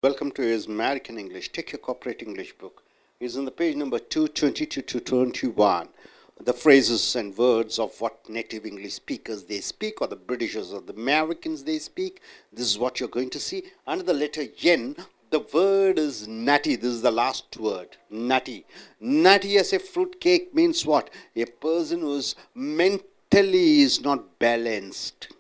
Welcome to his American English. Take your corporate English book. It's on the page number 222 to 21. The phrases and words of what native English speakers they speak, or the Britishers or the Americans they speak. This is what you're going to see. Under the letter N, the word is nutty. This is the last word. Nutty. Nutty as a fruit cake means what? A person who's mentally is not balanced.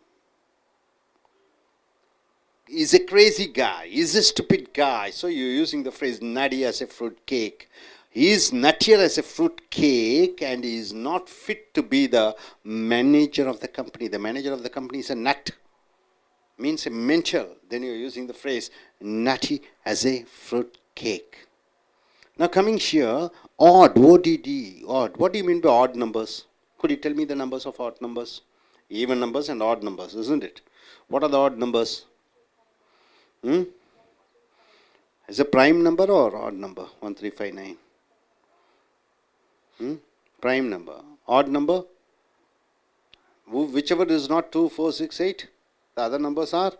He's a crazy guy, he's a stupid guy. So you're using the phrase nutty as a fruit cake. He is nuttier as a fruit cake and he is not fit to be the manager of the company. The manager of the company is a nut, means a mental. Then you're using the phrase nutty as a fruit cake. Now coming here, odd, ODD, odd. What do you mean by odd numbers? Could you tell me the numbers of odd numbers? Even numbers and odd numbers, isn't it? What are the odd numbers? Is a prime number or odd number? 1359. Prime number. Odd number? Whichever is not 2, 4, 6, 8. The other numbers are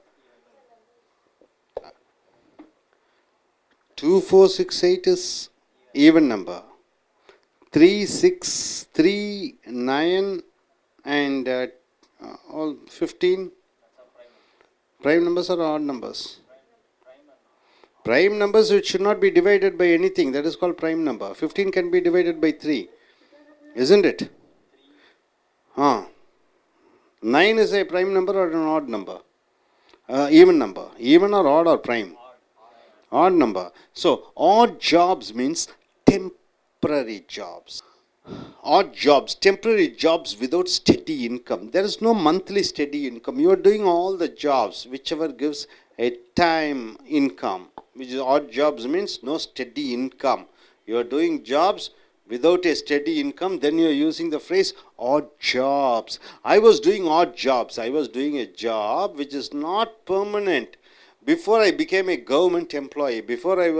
2, 4, 6, 8 is even number. 3, 6, 3, 9 and all 15. Prime numbers are odd numbers. Prime numbers which should not be divided by anything, that is called prime number. 15 can be divided by 3, isn't it? 9 is a prime number or an odd number? Even number. Even or odd or prime? Odd number. So, odd jobs means temporary jobs. Odd jobs, temporary jobs without steady income. There is no monthly steady income. You are doing all the jobs, whichever gives a time income. Which is odd jobs means no steady income. You are doing jobs without a steady income, then you are using the phrase odd jobs. I was doing odd jobs. I was doing a job which is not permanent. Before I became a government employee, before I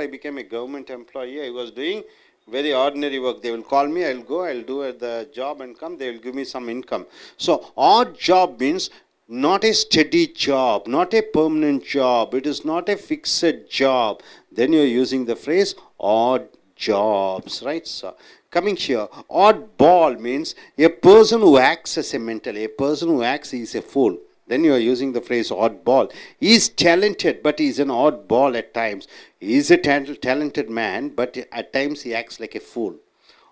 became a government employee, I was doing very ordinary work. They will call me, I will go, I will do the job and come, they will give me some income. So odd job means not a steady job, not a permanent job. It is not a fixed job. Then you are using the phrase odd jobs, right? So coming here, oddball means a person who acts as a mental. A person who acts is a fool. Then you are using the phrase oddball. He is talented, but he is an oddball at times. He is a talented man, but at times he acts like a fool.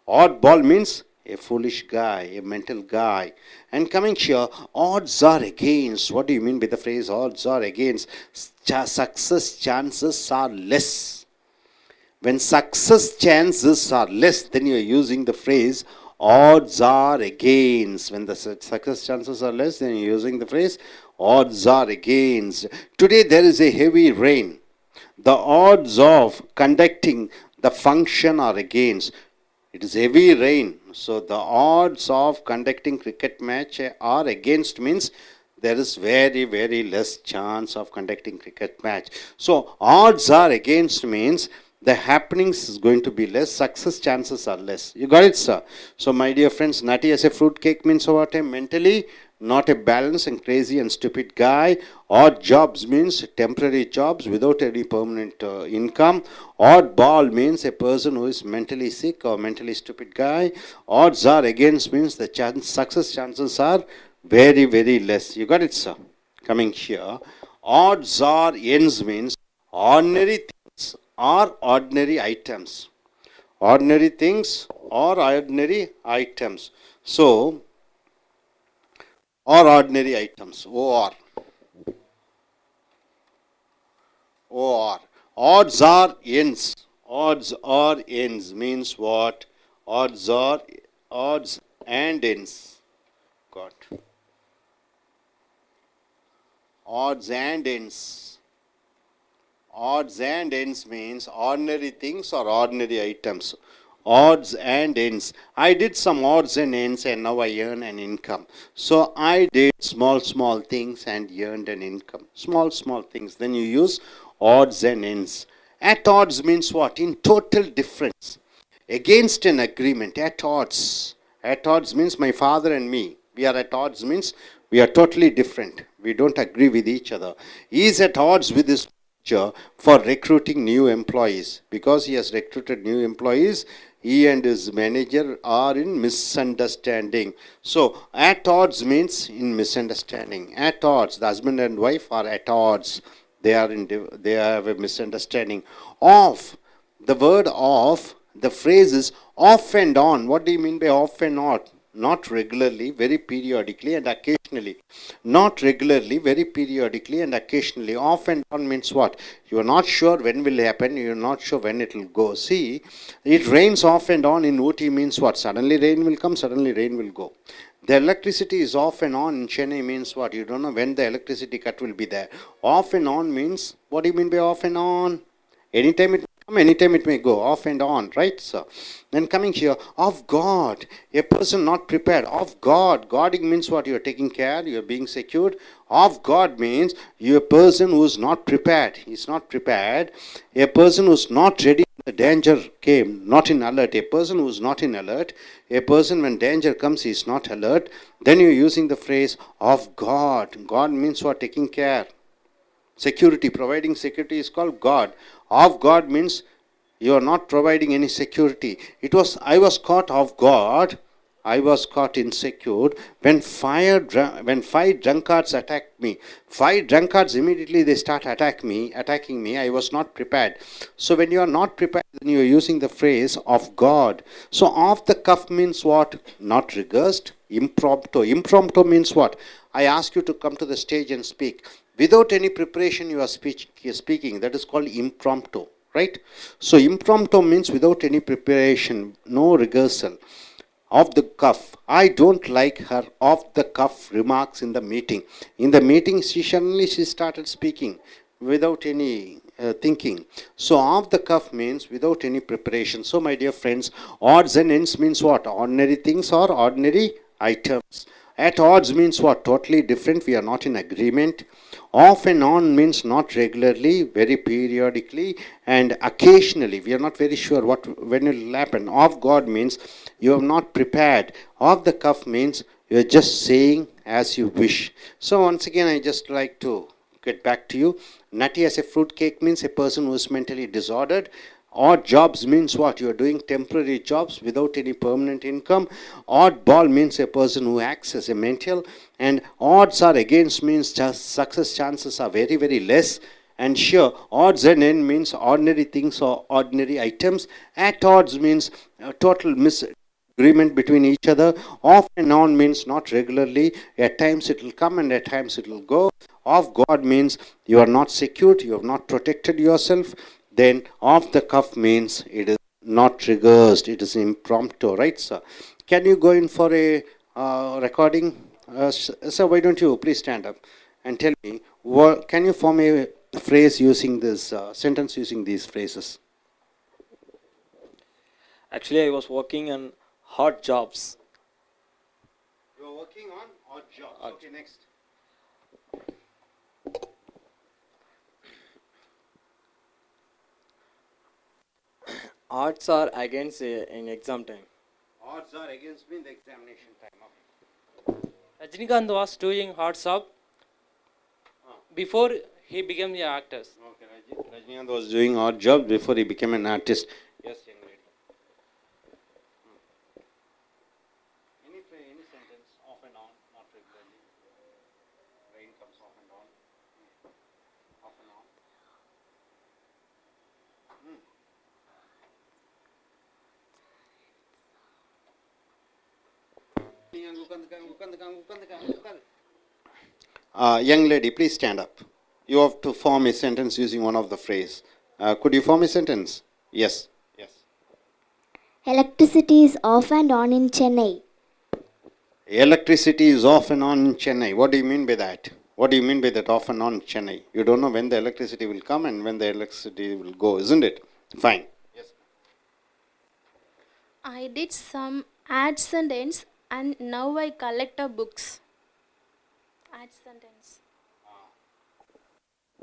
Oddball means a foolish guy, a mental guy. And coming here, odds are against. What do you mean by the phrase odds are against? Success chances are less. When success chances are less, then you are using the phrase odds are against. When the success chances are less, then you are using the phrase odds are against. Today there is a heavy rain. The odds of conducting the function are against. It is heavy rain. So the odds of conducting cricket match are against means there is very, very less chance of conducting cricket match. So odds are against means the happenings is going to be less, success chances are less. You got it, sir? So my dear friends, nutty as a fruit cake means what? Mentally not a balanced and crazy and stupid guy. Odd jobs means temporary jobs without any permanent income. Odd ball means a person who is mentally sick or mentally stupid guy. Odds are against means the success chances are very, very less. You got it, sir? Coming here, odds are ends means ordinary things or ordinary items. Ordinary things or ordinary items. So, or ordinary items. OR. Odds are ends. Odds are ends means what? Odds and ends. Got. Odds and ends. Odds and ends means ordinary things or ordinary items. Odds and ends. I did some odds and ends and now I earn an income. So I did small things and earned an income. Small things. Then you use odds and ends. At odds means what? In total difference. Against an agreement. At odds. At odds means my father and me. We are at odds means we are totally different. We don't agree with each other. He is at odds with his for recruiting new employees. Because he has recruited new employees, he and his manager are in misunderstanding. So, at odds means in misunderstanding. At odds, the husband and wife are at odds. They have a misunderstanding. Of, the word of, the phrase is off and on. What do you mean by off and on? Not regularly, very periodically and occasionally. Not regularly, very periodically and occasionally. Off and on means what? You are not sure when will happen, you are not sure when it will go. See, it rains off and on in OT means what? Suddenly rain will come, suddenly rain will go. The electricity is off and on in Chennai means what? You don't know when the electricity cut will be there. Off and on means, what do you mean by off and on? Anytime it may come, anytime it may go, off and on, right? So, then coming here, of God, a person not prepared. Of God, guarding means what? You are taking care, you are being secured. Of God means you a person who is not prepared. He is not prepared. A person who is not ready when the danger came, not in alert. A person who is not in alert, a person when danger comes, he is not alert. Then you are using the phrase of God. God means what? Taking care. Security, providing security is called God. Of God means you are not providing any security. I was caught off guard. I was caught insecure when five drunkards attacked me. Five drunkards immediately they start attacking me. I was not prepared. So when you are not prepared, then you are using the phrase of God. So off the cuff means what? Not rehearsed. Impromptu. Impromptu means what? I ask you to come to the stage and speak. Without any preparation, you are speaking. That is called impromptu, right? So impromptu means without any preparation, no rehearsal. Off the cuff. I don't like her off the cuff remarks in the meeting. In the meeting, she started speaking without any thinking. So off the cuff means without any preparation. So my dear friends, odds and ends means what? Ordinary things or ordinary items. At odds means what? Totally different. We are not in agreement. Off and on means not regularly, very periodically, and occasionally. We are not very sure when it will happen. Off guard means you have not prepared. Off the cuff means you are just saying as you wish. So once again, I just like to get back to you. Nutty as a fruitcake means a person who is mentally disordered. Odd jobs means what? You are doing temporary jobs without any permanent income. Odd ball means a person who acts as a mental. And odds are against means just success chances are very, very less. And sure, odds and end means ordinary things or ordinary items. At odds means total misagreement between each other. Off and on means not regularly. At times it will come and at times it will go. Off guard means you are not secured, you have not protected yourself. Then off the cuff means it is not rehearsed, it is impromptu, right, sir? Can you go in for a recording? Sir, why don't you please stand up and tell me, can you form a phrase using this sentence using these phrases? Actually, I was working on hard jobs. You are working on odd jobs. Okay, next. Odds are against in exam time. Odds are against me in the examination time. Okay. Rajinikanth was doing hard job before he became the actor. Okay, Rajinikanth was doing odd job before he became an artist. Yes, young lady. Any sentence off and on, not regularly. Rain comes off and on. Off and on. Young lady, please stand up. You have to form a sentence using one of the phrase. Could you form a sentence? Yes. Yes. Electricity is off and on in Chennai. Electricity is off and on in Chennai. What do you mean by that? What do you mean by that off and on in Chennai? You don't know when the electricity will come and when the electricity will go, isn't it? Fine. Yes. I did some ads and ends and now I collect books. Ads and ends.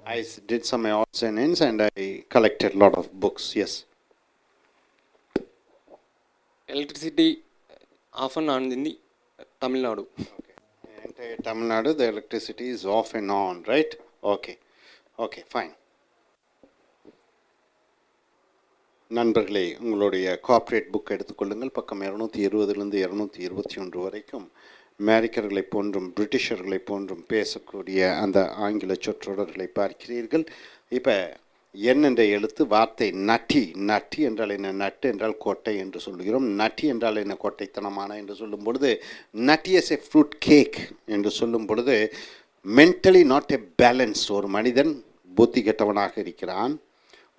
I did some odds and ends and I collected a lot of books. Yes. Electricity off and on in the Tamil Nadu. Okay. Entire Tamil Nadu, the electricity is off and on, right? Okay. Okay, fine. நண்பர்களே, உங்களுடைய corporate book எடுத்துக்கொள்ளுங்கள். பக்கம் 220லிருந்து 221 வரைக்கும் அமெரிக்கர்களைப் போன்றும் பிரிட்டிஷர்களைப் போன்றும் பேசக்கூடிய அந்த ஆங்கில சொற்றொடர்களை பார்க்கிறீர்கள். இப்போ என் என்ற எழுத்து வார்த்தை நட்டி. நட்டி என்றால் என்ன? நட்டு என்றால் கொட்டை என்று சொல்லுகிறோம். நட்டி என்றால் என்ன? கொட்டைத்தனமான என்று சொல்லும் பொழுது, நட்டி எஸ் எ ஃப்ரூட் கேக் என்று சொல்லும் பொழுது, மென்டலி நாட் எ பேலன்ஸ். ஒரு மனிதன் புத்தி கெட்டவனாக இருக்கிறான்,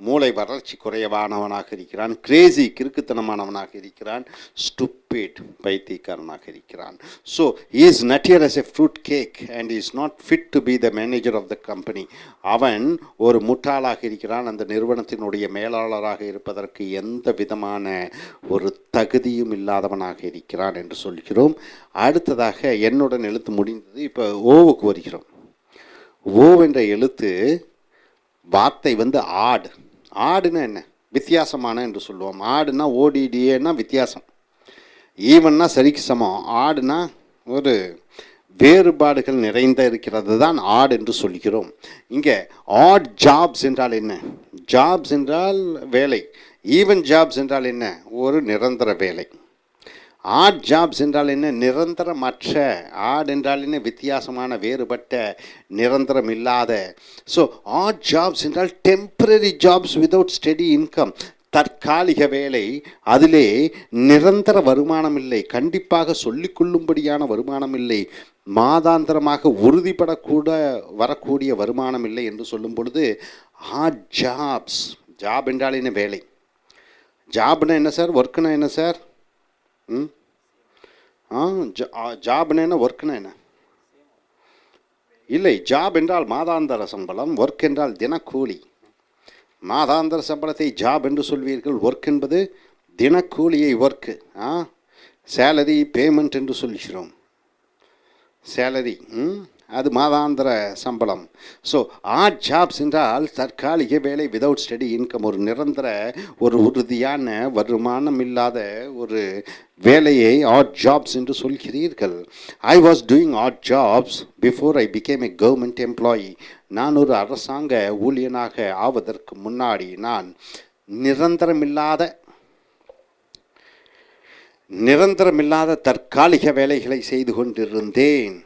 மூளை வளர்ச்சி குறைவானவனாக இருக்கிறான், கிரேசி கிறுக்குத்தனமானவனாக இருக்கிறான், ஸ்டூபிட் பைத்தியக்காரனாக இருக்கிறான். So is nuttier as a fruit cake and is not fit to be the manager of the company. அவன் ஒரு முட்டாளாக இருக்கிறான், அந்த நிறுவனத்தினுடைய மேலாளராக இருப்பதற்கு எந்த விதமான ஒரு தகுதியும் இல்லாதவனாக இருக்கிறான் என்று சொல்கிறோம். அடுத்ததாக என்னுடன் எழுத்து முடிந்தது. இப்போ ஓவுக்கு வருகிறோம். ஓ என்ற எழுத்து வார்த்தை ஆடு. ஆடுன்னா என்ன? வித்தியாசமான என்று சொல்லுவோம். ஆடுனா ஓடிடிஏன்னா வித்தியாசம், ஈவன்னா சரிக்கு சமம். ஆடுனா ஒரு வேறுபாடுகள் நிறைந்த இருக்கிறது தான் ஆடு என்று சொல்கிறோம். இங்கே ஆட் ஜாப்ஸ் என்றால் என்ன? ஜாப்ஸ் என்றால் வேலை. ஈவன் ஜாப்ஸ் என்றால் என்ன? ஒரு நிரந்தர வேலை. ஆட் ஜாப்ஸ் என்றால் என்ன? நிரந்தரமற்ற. ஆட் என்றால் என்ன? வித்தியாசமான, வேறுபட்ட, நிரந்தரம் இல்லாத. ஸோ ஆட் ஜாப்ஸ் என்றால் temporary jobs without steady income. தற்காலிக வேலை, அதிலே நிரந்தர வருமானம் இல்லை, கண்டிப்பாக சொல்லிக்கொள்ளும்படியான வருமானம் இல்லை, மாதாந்திரமாக உறுதிப்படக்கூட வரக்கூடிய வருமானம் இல்லை என்று சொல்லும் பொழுது ஆட் ஜாப்ஸ். ஜாப் என்றால் என்ன? வேலை. ஜாப்னா என்ன சார்? ஒர்க்குனா என்ன சார்? ஜாப்னா என்ன? ஒர்க்குனா என்ன? இல்லை, ஜாப் என்றால் மாதாந்திர சம்பளம், ஒர்க் என்றால் தினக்கூலி. மாதாந்திர சம்பளத்தை ஜாப் என்று சொல்வீர்கள், ஒர்க் என்பது தினக்கூலியை ஒர்க்கு. சேலரி பேமெண்ட் என்று சொல்கிறோம். சேலரி அது மாதாந்திர சம்பளம். ஸோ ஆட் ஜாப்ஸ் என்றால் தற்காலிக வேலை விதவுட் ஸ்டடி இன்கம், ஒரு நிரந்தர, ஒரு உறுதியான வருமானம் இல்லாத ஒரு வேலையை ஆட் ஜாப்ஸ் என்று சொல்கிறீர்கள். I was doing odd jobs before I became a government employee. நான் ஒரு அரசாங்க ஊழியனாக ஆவதற்கு முன்னாடி நான் நிரந்தரமில்லாத தற்காலிக வேலைகளை செய்து கொண்டிருந்தேன்.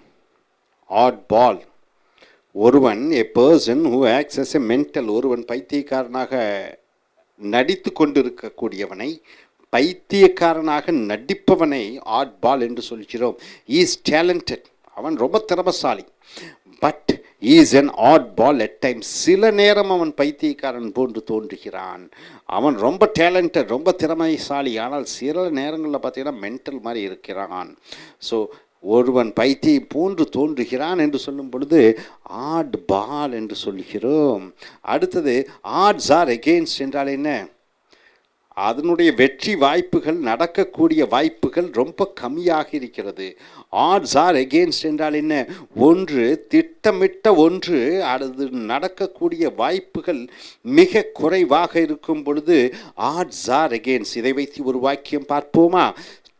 Odd ball. ஒருவன் a person who acts as a mental. ஒருவன் பைத்தியக்காரனாக நடித்து கொண்டிருக்கக்கூடியவனை, பைத்தியக்காரனாக நடிப்பவனை ஆட் பால் என்று சொல்கிறோம். Is talented. அவன் ரொம்ப திறமசாலி. But is an odd ball at times. சில நேரம் அவன் பைத்தியக்காரன் போன்று தோன்றுகிறான். அவன் ரொம்ப டேலண்டட், ரொம்ப திறமைசாலி, ஆனால் சில நேரங்களில் பார்த்தீங்கன்னா மென்டல் மாதிரி இருக்கிறான். ஸோ ஒருவன் பைத்தியம் போன்று தோன்றுகிறான் என்று சொல்லும் பொழுது ஆட் பால் என்று சொல்கிறோம். அடுத்தது ஆட்ஸ் ஆர் எகெயின்ஸ்ட் என்றால் என்ன? அதனுடைய வெற்றி வாய்ப்புகள், நடக்கக்கூடிய வாய்ப்புகள் ரொம்ப கம்மியாக இருக்கிறது. ஆட்ஸ் ஆர் எகெயின்ஸ்ட் என்றால் என்ன? ஒன்று திட்டமிட்ட ஒன்று அது நடக்கக்கூடிய வாய்ப்புகள் மிக குறைவாக இருக்கும் பொழுது ஆட்ஸ் ஆர் எகெயின்ஸ்ட். இதை வைத்து ஒரு வாக்கியம் பார்ப்போமா?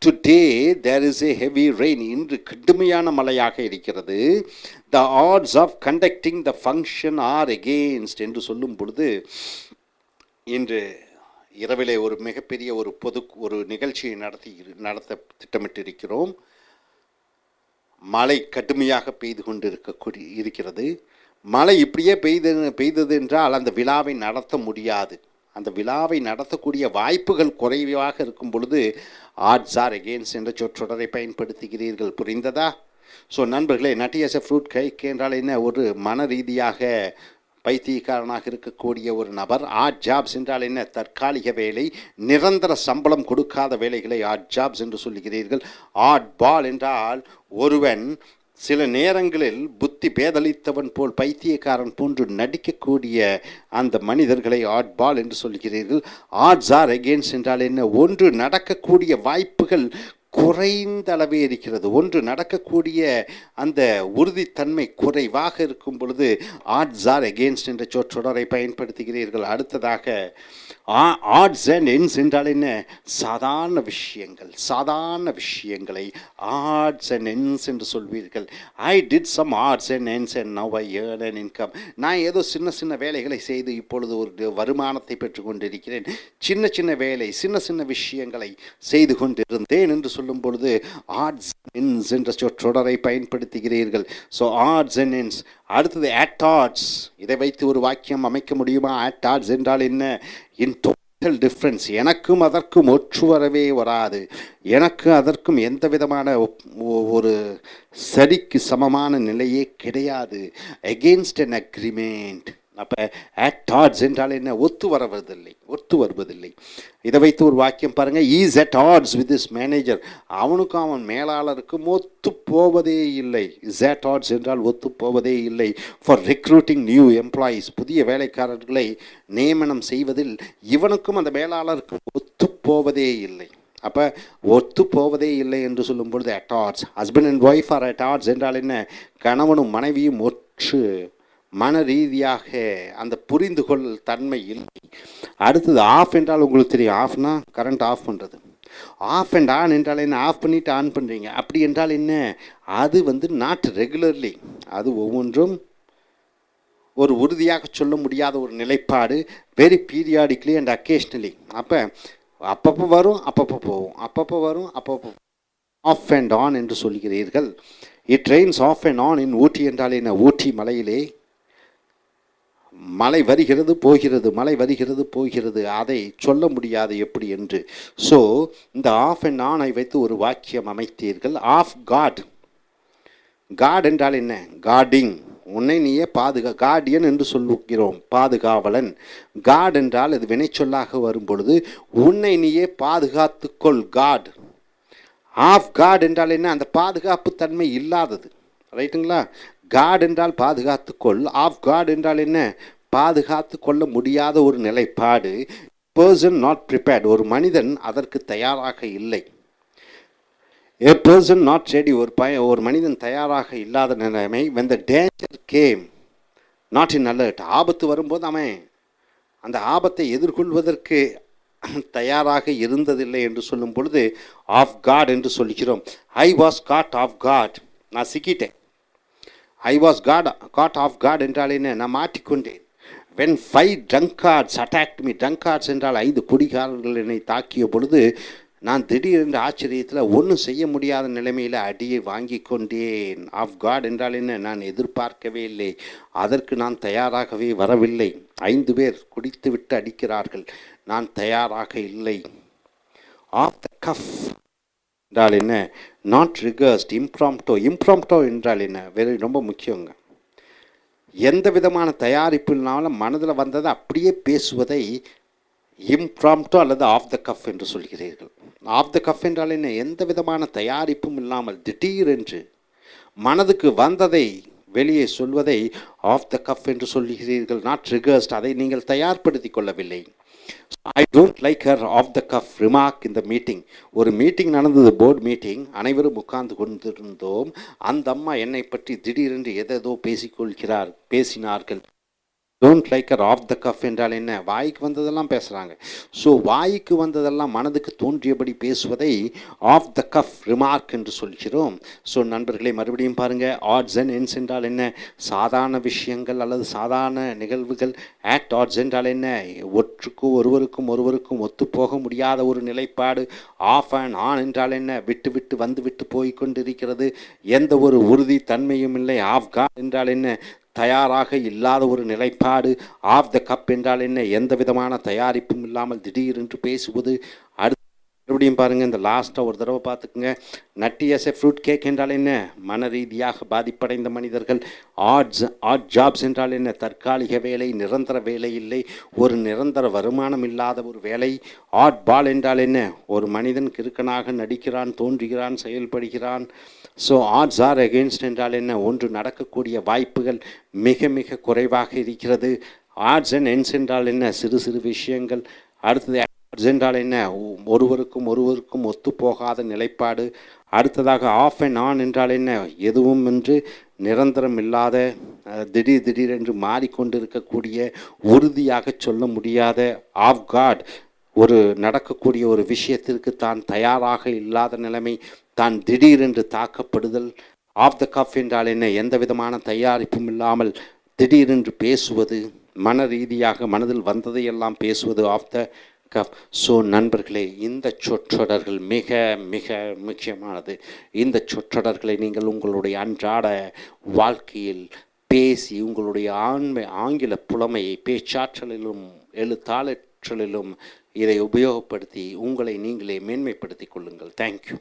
Today there is a heavy rain. இன்று கடுமையான மழையாக இருக்கிறது. the odds of conducting the function are against என்று சொல்லும் பொழுது, இன்று இரவிலே ஒரு மிகப்பெரிய ஒரு நிகழ்ச்சியை நடத்த திட்டமிட்டிருக்கிறோம். மழை கடுமையாக பெய்து கொண்டு இருக்கிறது. மழை இப்படியே பெய்தது என்றால் அந்த விழாவை நடத்த முடியாது. அந்த விழாவை நடத்தக்கூடிய வாய்ப்புகள் குறைவாக இருக்கும் பொழுது ஆட்ஸ் ஆர் எகெயின்ஸ்ட் என்ற சொற்றொடரை பயன்படுத்துகிறீர்கள். புரிந்ததா? ஸோ நண்பர்களே, நட்டி எஸ் எ ஃப்ரூட் கேக் என்றால் என்ன? ஒரு மன ரீதியாக பைத்தியக்காரனாக இருக்கக்கூடிய ஒரு நபர். ஆட் ஜாப்ஸ் என்றால் என்ன? தற்காலிக வேலை, நிரந்தர சம்பளம் கொடுக்காத வேலைகளை ஆட் ஜாப்ஸ் என்று சொல்லுகிறீர்கள். ஆட் பால் என்றால் ஒருவன் சில நேரங்களில் புத்தி பேதலித்தவன் போல், பைத்தியக்காரன் போன்று நடிக்கக்கூடிய அந்த மனிதர்களை ஆட் பால் என்று சொல்கிறீர்கள். ஆட்ஸ் ஆர் எகெயின்ஸ்ட் என்றால் என்ன? ஒன்று நடக்கக்கூடிய வாய்ப்புகள் குறைந்த அளவே இருக்கிறது. ஒன்று நடக்கக்கூடிய அந்த உறுதித்தன்மை குறைவாக இருக்கும் பொழுது ஆட்ஸ் ஆர் எகெயின்ஸ்ட் என்ற சொற்றொடரை பயன்படுத்துகிறீர்கள். அடுத்ததாக ஆட்ஸ் அண்ட் எண்ட்ஸ் என்றால் என்ன? சாதாரண விஷயங்கள், சாதாரண விஷயங்களை ஆட்ஸ் அண்ட் எண்ட்ஸ் என்று சொல்வீர்கள். I did some odds and ends and now I earn an income. நான் ஏதோ சின்ன சின்ன வேலைகளை செய்து இப்பொழுது ஒரு வருமானத்தை பெற்றுக்கொண்டிருக்கிறேன். சின்ன சின்ன வேலை, சின்ன சின்ன விஷயங்களை செய்து கொண்டிருந்தேன் என்று சொல்லும் பொழுது ஆட்ஸ் அண்ட் எண்ட்ஸ் என்ற சொற்றொடரை பயன்படுத்துகிறீர்கள். So odds and ends. அடுத்தது அட் ஆட்ஸ். இதை வைத்து ஒரு வாக்கியம் அமைக்க முடியுமா? அட் ஆட்ஸ் என்றால் என்ன? இன் டோட்டல் டிஃப்ரென்ஸ். எனக்கும் அதற்கும் ஒற்று வரவே வராது. எனக்கு அதற்கும் எந்த விதமான ஒரு சரிக்கு சமமான நிலையே கிடையாது. Against an agreement. அப்போ அட் ஆட்ஸ் என்றால் என்ன? ஒத்து வருவதில்லை. இதை வைத்து ஒரு வாக்கியம் பாருங்கள். Is at odds with this manager. அவனுக்கும் அவன் மேலாளருக்கும் ஒத்து போவதே இல்லை. இஸ் அட் ஆட்ஸ் என்றால் ஒத்து போவதே இல்லை. For recruiting new employees. புதிய வேலைக்காரர்களை நியமனம் செய்வதில் இவனுக்கும் அந்த மேலாளருக்கும் ஒத்து போவதே இல்லை. அப்போ ஒத்து போவதே இல்லை என்று சொல்லும் பொழுது at odds. Husband and wife are at odds என்றால் என்ன? கணவனும் மனைவியும் ஒற்று மன ரீதியாக அந்த புரிந்து கொள் தன்மை இல்லை. அடுத்தது ஆஃப் என்றால் உங்களுக்கு தெரியும். ஆஃப்னா கரண்ட் ஆஃப் பண்ணுறது. ஆஃப் அண்ட் ஆன் என்றால் என்ன? ஆஃப் பண்ணிவிட்டு ஆன் பண்ணுறீங்க. அப்படி என்றால் என்ன? அது நாட் ரெகுலர்லி. அது ஒவ்வொன்றும் ஒரு உறுதியாக சொல்ல முடியாத ஒரு நிலைப்பாடு. Very periodically and occasionally. அப்பப்போ வரும், அப்பப்போ போகும், அப்பப்போ வரும், அப்பப்போ. ஆஃப் அண்ட் ஆன் என்று சொல்கிறீர்கள். It rains off and on in Ooty என்றால் என்ன? ஊட்டி மலையிலே மழை வருகிறது போகிறது, மழை வருகிறது போகிறது. அதை சொல்ல முடியாது எப்படி என்று. ஸோ இந்த ஆஃப் அண்ட் ஆனை வைத்து ஒரு வாக்கியம் அமைத்தீர்கள். Of God. காட் என்றால் என்ன? கார்டிங். உன்னை நீயே கார்டியன் என்று சொல்லுகிறோம், பாதுகாவலன். காட் என்றால் அது வினைச்சொல்லாக வரும் பொழுது உன்னை நீயே பாதுகாத்துக்கொள். காட். ஆஃப் காட் என்றால் என்ன? அந்த பாதுகாப்பு தன்மை இல்லாதது. ரைட்டுங்களா? காட் என்றால் பாதுகாத்துக்கொள். ஆஃப் காட் என்றால் என்ன? பாதுகாத்து கொள்ள முடியாத ஒரு நிலைப்பாடு. Person not prepared. ஒரு மனிதன் அதற்கு தயாராக இல்லை. ஏ பர்சன் நாட் ரெடி. ஒரு மனிதன் தயாராக இல்லாத நிலைமை. when the danger came not in alert. ஆபத்து வரும்போது அவன் அந்த ஆபத்தை எதிர்கொள்வதற்கு தயாராக இருந்ததில்லை என்று சொல்லும் பொழுது ஆஃப் காட் என்று சொல்கிறோம். I was caught off guard. நான் சிக்கிட்டேன். I was caught off guard என்றால் என்ன? நான் மாட்டிக்கொண்டேன். when 5 drunkards attacked me. drunkards என்றால் 5 குடிகாரர்கள் என்னை தாக்கிய பொழுது நான் திடீரென்று ஆச்சரியத்தில் ஒன்றும் செய்ய முடியாத நிலைமையில் அடியை வாங்கி கொண்டேன். ஆஃப் காட் என்றால் என்ன? நான் எதிர்பார்க்கவே இல்லை, அதற்கு நான் தயாராகவே வரவில்லை. 5 பேர் குடித்து விட்டு அடிக்கிறார்கள், நான் தயாராக இல்லை. ஆஃப் த கஃப் என்றால் என்ன? நாட் ரிகர்ஸ்ட். இம்ப்ராம்ப்டோ. இம்ப்ராம்ப்டோ என்றால் என்ன? ரொம்ப முக்கியங்க. எந்த விதமான தயாரிப்புனாலும் மனதில் வந்ததை அப்படியே பேசுவதை இம்ப்ராம்ப்டோ அல்லது ஆஃப் த கஃப் என்று சொல்கிறீர்கள். ஆஃப் த கஃப் என்றால் என்ன? எந்த விதமான தயாரிப்பும் இல்லாமல் திடீரென்று மனதுக்கு வந்ததை வெளியே சொல்வதை ஆஃப் த கஃப் என்று சொல்கிறீர்கள். Not rehearsed. அதை நீங்கள் தயார்படுத்தி கொள்ளவில்லை. I don't like her off the cuff remark in the meeting. ஒரு மீட்டிங் நடந்தது, போர்டு மீட்டிங். அனைவரும் உட்கார்ந்து கொண்டிருந்தோம். அந்த அம்மா என்னை பற்றி திடீரென்று எதேதோ பேசினார்கள். Don't like her off the cuff என்றால் என்ன? வாய்க்கு வந்ததெல்லாம் பேசுகிறாங்க. ஸோ வாய்க்கு வந்ததெல்லாம் மனதுக்கு தோன்றியபடி பேசுவதை ஆஃப் த கஃப் ரிமார்க் என்று சொல்கிறோம். ஸோ நண்பர்களே, மறுபடியும் பாருங்கள். ஆட்ஸ் அண்ட் எண்ட்ஸ் என்றால் என்ன? சாதாரண விஷயங்கள் அல்லது சாதாரண நிகழ்வுகள். அட் ஆட்ஸ் என்றால் என்ன? ஒருவருக்கும் ஒத்துப்போக முடியாத ஒரு நிலைப்பாடு. ஆஃப் அண்ட் ஆன் என்றால் என்ன? விட்டு வந்து போய்கொண்டிருக்கிறது, எந்த ஒரு உறுதி தன்மையும் இல்லை. ஆஃப் காட் என்றால் என்ன? தயாராக இல்லாத ஒரு நிலைப்பாடு. ஆஃப் த கப் என்றால் என்ன? எந்த விதமான தயாரிப்பும் இல்லாமல் திடீரென்று பேசுவது. மறுபடியும் பாருங்கள், இந்த லாஸ்ட்டாக ஒரு தடவை பார்த்துக்குங்க. நட்டி எஸ் எ ஃப்ரூட் கேக் என்றால் என்ன? மன ரீதியாக பாதிப்படைந்த மனிதர்கள். ஆட் ஜாப்ஸ் என்றால் என்ன? தற்காலிக வேலை, நிரந்தர வேலை இல்லை, ஒரு நிரந்தர வருமானம் இல்லாத ஒரு வேலை. ஆட் பால் என்றால் என்ன? ஒரு மனிதன் கிறுக்கனாக நடிக்கிறான், தோன்றுகிறான், செயல்படுகிறான். ஸோ ஆட்ஸ் ஆர் எகெயின்ஸ்ட் என்றால் என்ன? ஒன்று நடக்கக்கூடிய வாய்ப்புகள் குறைவாக இருக்கிறது. ஆட்ஸ் அண்ட் எண்ட்ஸ் என்றால் என்ன? சிறு விஷயங்கள். அடுத்தது என்றால் என்ன? ஒருவருக்கும் ஒத்துப்போகாத நிலைப்பாடு. அடுத்ததாக ஆஃப் அண்ட் ஆன் என்றால் என்ன? எதுவும் என்று நிரந்தரம் இல்லாத, திடீரென்று மாறிக்கொண்டிருக்கக்கூடிய, உறுதியாக சொல்ல முடியாத. ஆஃப் காட், ஒரு நடக்கக்கூடிய ஒரு விஷயத்திற்கு தான் தயாராக இல்லாத நிலைமை, தான் திடீரென்று தாக்கப்படுதல். ஆஃப் த கஃப் என்றால் என்ன? எந்த விதமான தயாரிப்பும் இல்லாமல் திடீரென்று பேசுவது, மன ரீதியாக மனதில் வந்ததையெல்லாம் பேசுவது, ஆஃப் த கஃப். ஸோ நண்பர்களே, இந்த சொற்றொடர்கள் மிக மிக முக்கியமானது. இந்த சொற்றொடர்களை நீங்கள் உங்களுடைய அன்றாட வாழ்க்கையில் பேசி உங்களுடைய ஆங்கில புலமையை, பேச்சாற்றலிலும் எழுத்தாற்றலிலும் இதை உபயோகப்படுத்தி உங்களை நீங்களே மேன்மைப்படுத்திக் கொள்ளுங்கள். தேங்க்யூ.